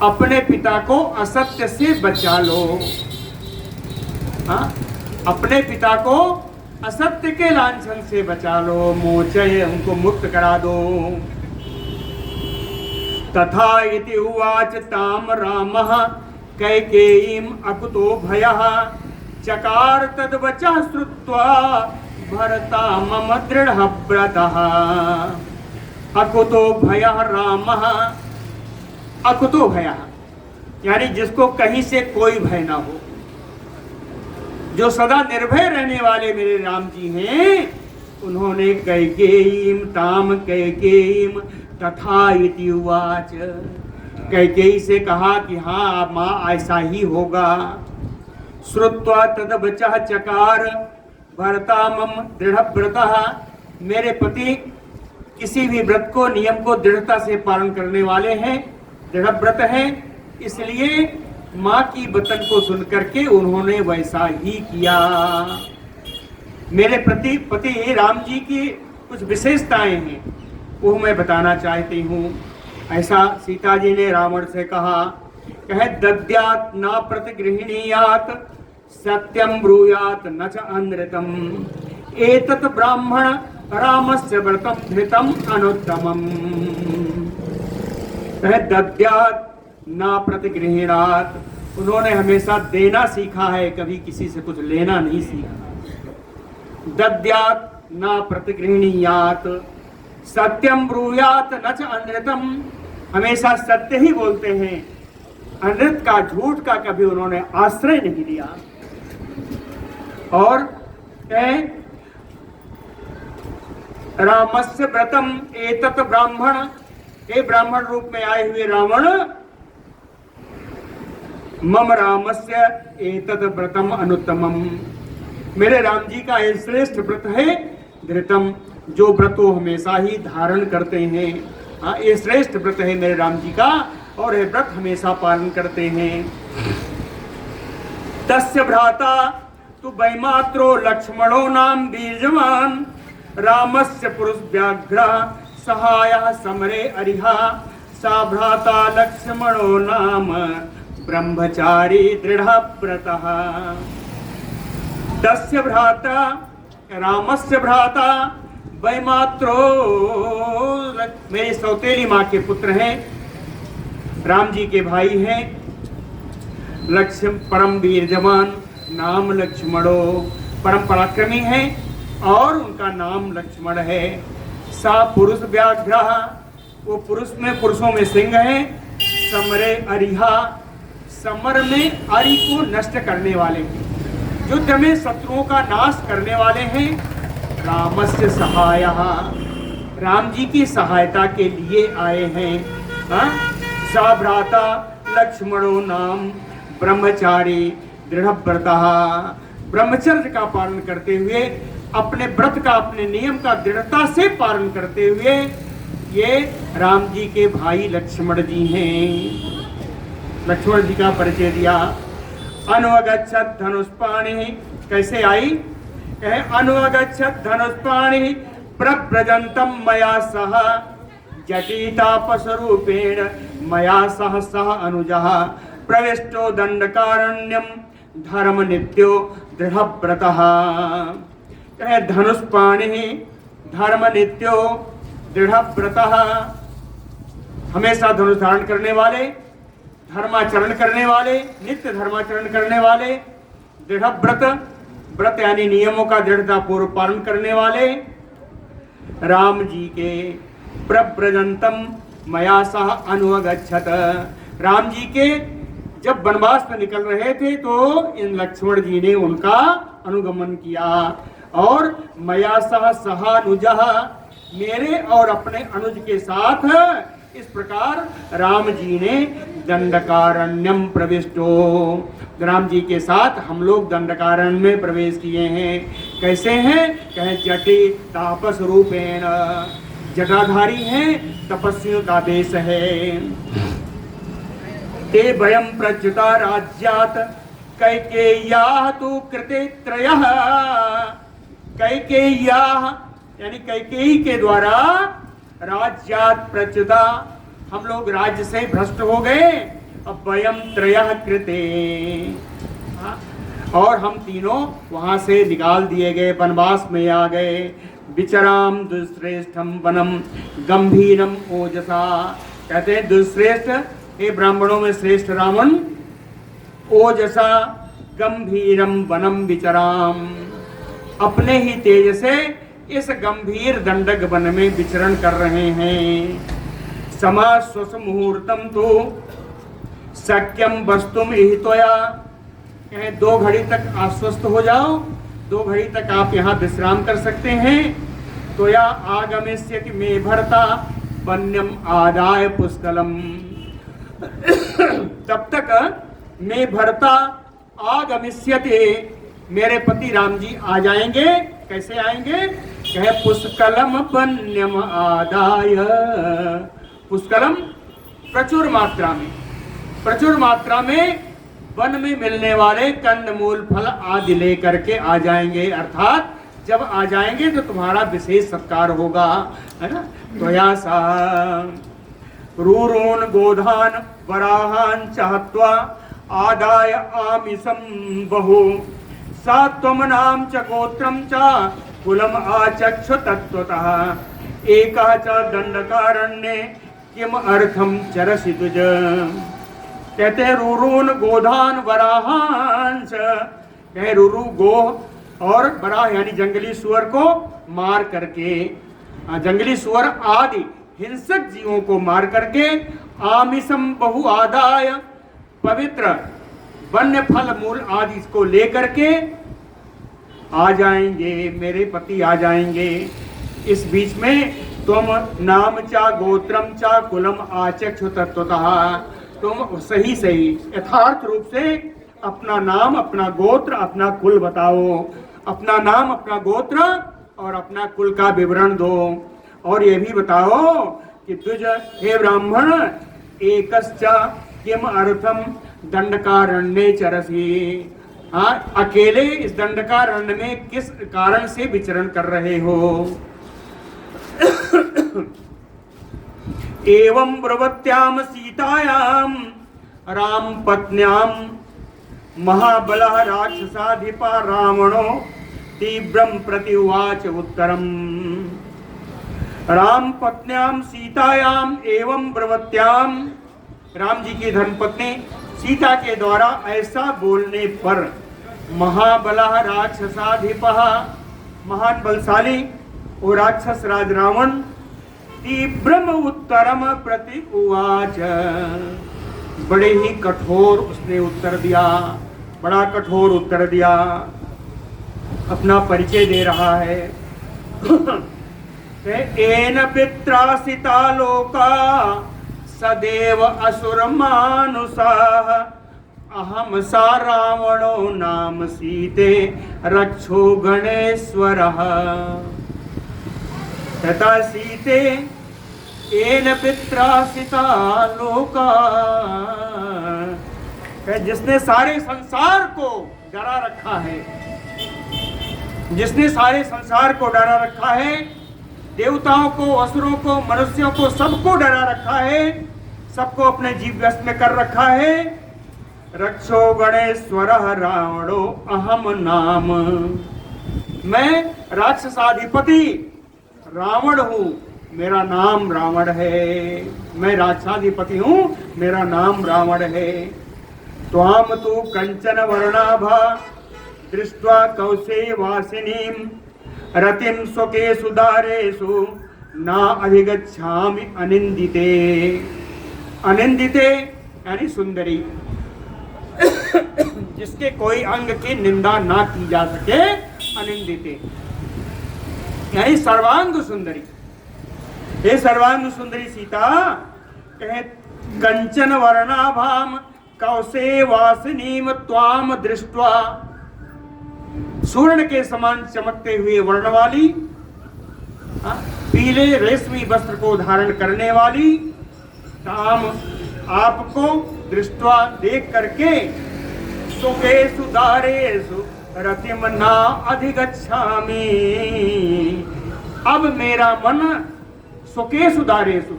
अपने पिता को असत्य से बचा लो। अपने पिता को असत्य के लांछन से बचा लो, मोचय, उनको मुक्त करा दो। तथा इति उवाच ताम रामः कैकेयीम अकुतो भयः चकार तद्वचः श्रुत्वा भरता मम दृढ़व्रतः। अकुतो भयः रामः, अकुतो भयः यानी जिसको कहीं से कोई भय ना हो, जो सदा निर्भय रहने वाले मेरे राम जी हैं, उन्होंने कैकेयीम ताम कैकेयीम तथा इति उवाच, कैकेयी से कहा कि हाँ माँ ऐसा ही होगा। श्रुत्वा तद्वचः चकार भरता मम दृढ़व्रतः, मेरे पति किसी भी व्रत को, नियम को दृढ़ता से पालन करने वाले हैं, दृढ़व्रत हैं, इसलिए माँ की वचन को सुन करके उन्होंने वैसा ही किया। मेरे पति राम जी की कुछ विशेषताएं हैं, वो मैं बताना चाहती हूँ। ऐसा सीता जी ने रावण से कहा, कहे दद्यात् न प्रतिगृह्णीयात् सत्यम ब्रूयात् न च अनृतम एतत् ब्राह्मण रामस्य व्रतम धृतम अनुत्तमम। कहे दद्यात् न प्रतिगृह्णात्, उन्होंने हमेशा देना सीखा है, कभी किसी से कुछ लेना नहीं सीखा। दद्यात् न प्रतिगृह्णीयात् सत्यम ब्रूयात् न च अनृतम, हमेशा सत्य ही बोलते हैं, अनृत का, झूठ का कभी उन्होंने आश्रय नहीं लिया। और रामस्य व्रतम एतत् ब्राह्मण, हे ब्राह्मण रूप में आए हुए रावण, मम रामस्य एतत् व्रतम अनुत्तमम, मेरे राम जी का श्रेष्ठ व्रत है धृतम, जो व्रत वो हमेशा ही धारण करते हैं। हाँ, ये श्रेष्ठ व्रत है मेरे राम जी का, और ये व्रत हमेशा पालन करते हैं। तस्य भ्राता तु वैमात्रो लक्ष्मणो नाम बीजवान रामस्य पुरुष व्याघ्र सहाय समरे अरिहा सा भ्राता लक्ष्मणो नाम ब्रह्मचारी दृढ़ व्रतः। तस्य भ्राता रामस्य भ्राता वैमात्रो, मेरी सौतेली माँ के पुत्र हैं, राम जी के भाई हैं, लक्ष्मण परम वीर जवान नाम लक्ष्मणो, परम पराक्रमी हैं और उनका नाम लक्ष्मण है। सा पुरुष व्याघ्र, वो पुरुषों में सिंह है। समरे अरिहा, समर में अरि को नष्ट करने वाले हैं, युद्ध में शत्रुओं का नाश करने वाले हैं। रामस्य सहाय, राम जी की सहायता के लिए आए हैं। सा भ्राता लक्ष्मणो नाम ब्रह्मचारी दृढ़ व्रतः, ब्रह्मचर्य का पालन करते हुए, अपने व्रत का, अपने नियम का दृढ़ता से पालन करते हुए ये राम जी के भाई लक्ष्मण जी हैं। लक्ष्मण जी का परिचय दिया। अनुगच्छत धनुष्पाणि, कैसे आई? कहे अनुगच्छत धनुष्पाणि प्रव्रजंतम मया सह जटितापस्वरूपेण मया सह सह अनुजः प्रविष्टो दंडकारण्यम धर्म नित्यो दृढ़ व्रतः। कहे धनुष्पाणि धर्म नित्यो दृढ़ व्रतः, हमेशा धनुष धारण करने वाले, धर्माचरण करने वाले, नित्य धर्माचरण करने वाले, दृढ़ व्रत, व्रत यानी नियमों का दृढ़ता पूर्व पालन करने वाले राम जी के प्रव्रजंतम मया सह अनुगच्छत, राम जी के जब वनवास में निकल रहे थे तो इन लक्ष्मण जी ने उनका अनुगमन किया। और मया सह सहानुजः, मेरे और अपने अनुज के साथ इस प्रकार राम जी ने दंडकारण्यम प्रविष्टो, राम जी के साथ हम लोग दंडकारण्य में प्रवेश किए हैं। कैसे हैं? कहे जटि तापस रूपेण, जटाधारी हैं, तपस्वियों का देश है। ते भयम प्रच्युता राज्यात कैकेय्याः तु कृते त्रयः, कैकेय्याः यानी कैकेयी के द्वारा राज्यात प्रच्युता, हम लोग राज्य से भ्रष्ट हो गए। अब वयम त्रयः कृते, और हम तीनों वहां से निकाल दिए गए, वनवास में आ गए। विचराम दुश्रेष्ठम वनम गंभीरम ओजसा, कहते हैं दुश्रेष्ठ, हे ब्राह्मणों में श्रेष्ठ रावण, ओजसा गंभीरम वनम विचराम, अपने ही तेज से इस गंभीर दंडक वन में विचरण कर रहे हैं। समाश्वस मुहूर्तम तो शक्यम वस्तुम हितोया, कहें 2 घड़ी तक आश्वस्त हो जाओ, 2 घड़ी तक आप यहाँ विश्राम कर सकते हैं। तोया आगमिष्यति मे भर्ता वन्यम आदाय पुष्कलम, तब तक मे भर्ता आगमिष्यति, मेरे पति राम जी आ जाएंगे। कैसे आएंगे? कहे पुष्कलम वन्यम आदाय, पुष्कलम प्रचुर मात्रा में वन में मिलने वाले कंदमूल फल आदि लेकर के आ जाएंगे, अर्थात जब आ जाएंगे तो तुम्हारा विशेष सत्कार होगा, है ना। तो यासा रूरून गोधान वराहान चाहत्वा आदाय आमिषम बहु सा त्वम नाम च गोत्रम च कुलम आचक्षु तत्वतः एकः च दंडकारण्ये किम अर्थम चरसि तुज। कहते हैं रूरून गोधान वराहांश, कहे रूरू गोह और वराह यानी जंगली सुअर को मार करके, जंगली सुअर आदि हिंसक जीवों को मार करके, आमिषम बहु आदाय, पवित्र वन्य फल मूल आदि इसको लेकर के आ जाएंगे, मेरे पति आ जाएंगे। इस बीच में तुम नाम चा गोत्रम चा कुलम आचक्षु तत्वतः, तुम सही यथार्थ रूप से अपना नाम, अपना गोत्र, अपना कुल बताओ, अपना नाम, अपना गोत्र और अपना कुल का विवरण दो। और ये भी बताओ कि द्विज हे ब्राह्मण एकश्च किम अर्थम दंडकारण्ये चरसि। हाँ, अकेले इस दंडकारण्य में किस कारण से विचरण कर रहे हो? एवं ब्रवत्याम सीतायाम राम पत्न्याम महाबलः राक्षसाधिपा रावणो तीव्रम प्रत्युवाच उत्तरम। राम पत्न्याम सीतायाम एवं ब्रवत्याम, राम जी की धर्मपत्नी सीता के द्वारा ऐसा बोलने पर महाबलः राक्षसाधिपः, महान बलशाली और राक्षस राज रावण तीव्रम उत्तरम प्रति उवाच, बड़े ही कठोर उसने उत्तर दिया, बड़ा कठोर उत्तर दिया, अपना परिचय दे रहा है। एन पित्रासिता लोका सदैव असुर मानुषाः अहम सा रावणो नाम सीते रक्षो गणेश्वरः। तथा सीते एन पित्रासिता लोका, जिसने सारे संसार को डरा रखा है, जिसने सारे संसार को डरा रखा है, देवताओं को, असुरों को, मनुष्यों को, सबको डरा रखा है, सबको अपने जीव व्यस्त में कर रखा है। रक्षो गणेश्वरः रावणो अहम नाम, मैं राक्षसाधिपति रावण हूँ, मेरा नाम रावण है। मैं राक्षसाधिपति हूँ, मेरा नाम रावण है। त्वाम तु कंचन वर्णाभा दृष्ट्वा कौसेयवासिनीं रतिं स्वकेषु दारेषु न अधिगच्छामि अनिंदिते। अनिंदिते यानी सुंदरी, जिसके कोई अंग की निंदा ना की जा सके, अनिंदिते यानी सर्वांग सुंदरी। हे सर्वांग सुंदरी सीता, कहे कंचन वर्णाभाम कौसेयवासिनीं त्वाम दृष्ट्वा, स्वर्ण के समान चमकते हुए वर्ण वाली, पीले रेशमी वस्त्र को धारण करने वाली, ताम आपको दृष्टवा देख करके, सुकेषु दारेषु रतिम ना अधिगच्छामि, अब मेरा मन सुकेषु दारेषु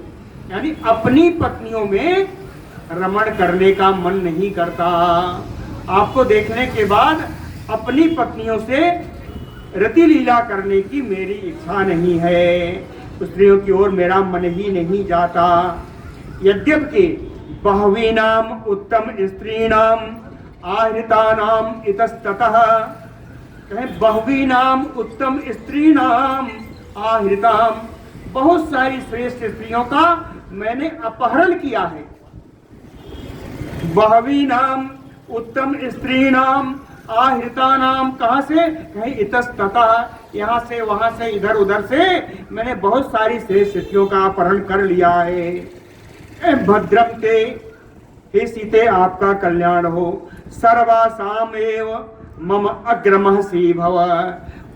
यानी अपनी पत्नियों में रमण करने का मन नहीं करता। आपको देखने के बाद अपनी पत्नियों से रति लीला करने की मेरी इच्छा नहीं है, स्त्रियों की ओर मेरा मन ही नहीं जाता। यद्यपि बहवीनाम उत्तम स्त्रीणाम आहृतानाम इतस्ततः, कहें बहवीनाम उत्तम स्त्रीणाम आहृताम, बहुत सारी श्रेष्ठ स्त्रियों का मैंने अपहरण किया है। बहवीनाम उत्तम स्त्रीणाम आहृतानाम, कहाँ से? कहीं इतस्ततः, यहाँ से वहां से इधर उधर से मैंने बहुत सारी श्रेष्ठ स्त्रियों का अपहरण कर लिया है। भद्रम ते, हे सीते आपका कल्याण हो। सर्वासाम एव मम अग्रमहसी भव,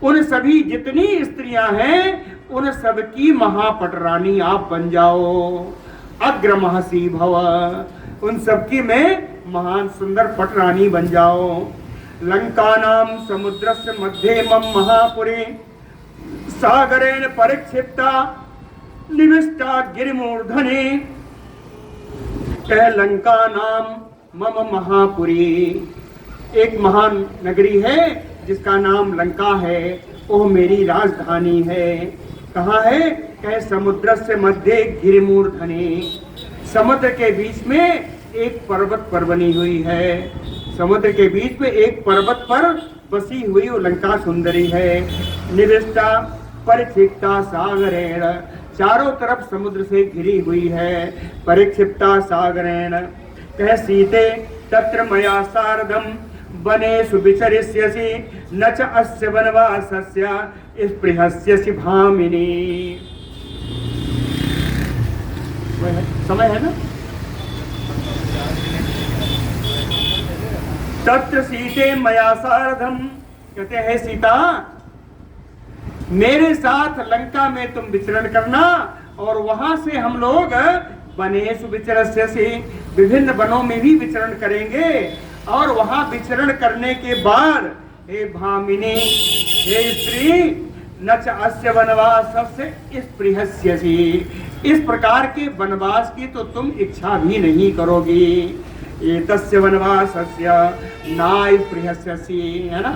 उन सभी जितनी स्त्रियां हैं उन सबकी महापटरानी आप बन जाओ। अग्रमहसी भव, उन सबकी मैं महान सुंदर पटरानी बन जाओ। लंका नाम समुद्रस्य मध्ये मम महापुरी सागरेण परिक्षिप्ता निविष्टा गिरिमूर्धने। कह लंका नाम मम महापुरी, एक महान नगरी है जिसका नाम लंका है, वो मेरी राजधानी है। कहाँ है? कह समुद्र से मध्य गिरिमूर्धने, समुद्र के बीच में एक पर्वत पर बनी हुई है। समुद्र के बीच में एक पर्वत पर बसी हुई वो लंका सुंदरी है। निविष्टा परिक्षिप्ता सागरेण, चारों तरफ समुद्र से घिरी हुई है। परिक्षिप्ता सागरेण, कह सीते तत्र मया सार्धम वनेषु विचरिष्यसि न च अस्य वनवासस्य स्पृहस्यसि भामिनी। समय है ना? तत्र सीते मया सार्धम, कहते हैं सीता मेरे साथ लंका में तुम विचरण करना और वहां से हम लोग वनेषु विचरस्यसि, विभिन्न वनों में भी विचरण करेंगे। और वहां विचरण करने के बाद हे भामिनी, हे स्त्री, न च अस्य वनवासस्य स्पृहस्यसि, इस प्रकार के वनवास की तो तुम इच्छा भी नहीं करोगी। एतस्य वनवासस्य न स्पृहस्यसि, है ना,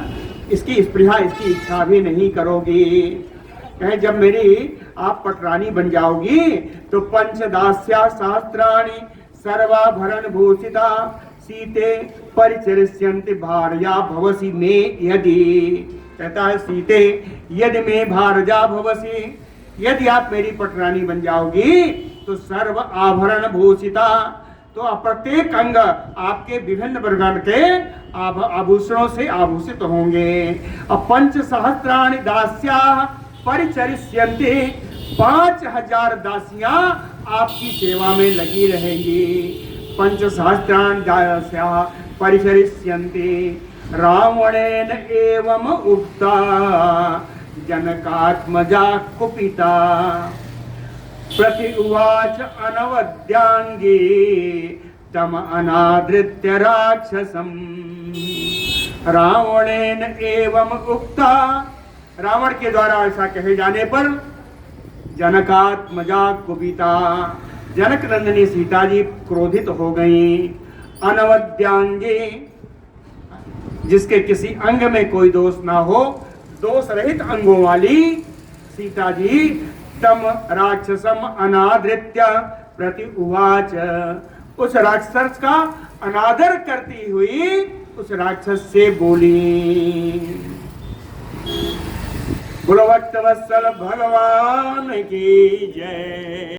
इसकी स्पृहा, इसकी इच्छा भी नहीं करोगी। कहे जब मेरी आप पटरानी बन जाओगी तो पंचदास्या शास्त्राणि सर्वाभरण भूषिता सीते परिचरिष्यन्ति भार्या भवसि मे यदि, कहता है सीते यदि मे भार्या भवसि, यदि आप मेरी पटरानी बन जाओगी तो सर्व आभरण भूषिता, तो प्रत्येक अंग आपके विभिन्न प्रकार के आभूषणों से आभूषित होंगे। अब पंच सहस्त्राणि दास्या परिचरिष्यन्ति, 5000 दासियां आपकी सेवा में लगी रहेंगी। पंच सहस्त्राणि दास्याः परिचरिष्यन्ति रावणेन एवं उक्ता जनकात्मजा कुपिता प्रति उवाच अनवद्यांगी तम अनादृत्य राक्षसम। रावणेन एवं उक्ता, रावण के द्वारा ऐसा कहे जाने पर जनकात्मजा कुपिता, जनक नंदिनी सीता जी क्रोधित हो गई। अनवद्यांगी, जिसके किसी अंग में कोई दोष ना हो, दोष रहित अंगों वाली सीता जी तम राक्षसम अनादृत्य प्रति उवाच, उस राक्षस का अनादर करती हुई उस राक्षस से बोली। बोलो भक्तवत्सल भगवान की जय।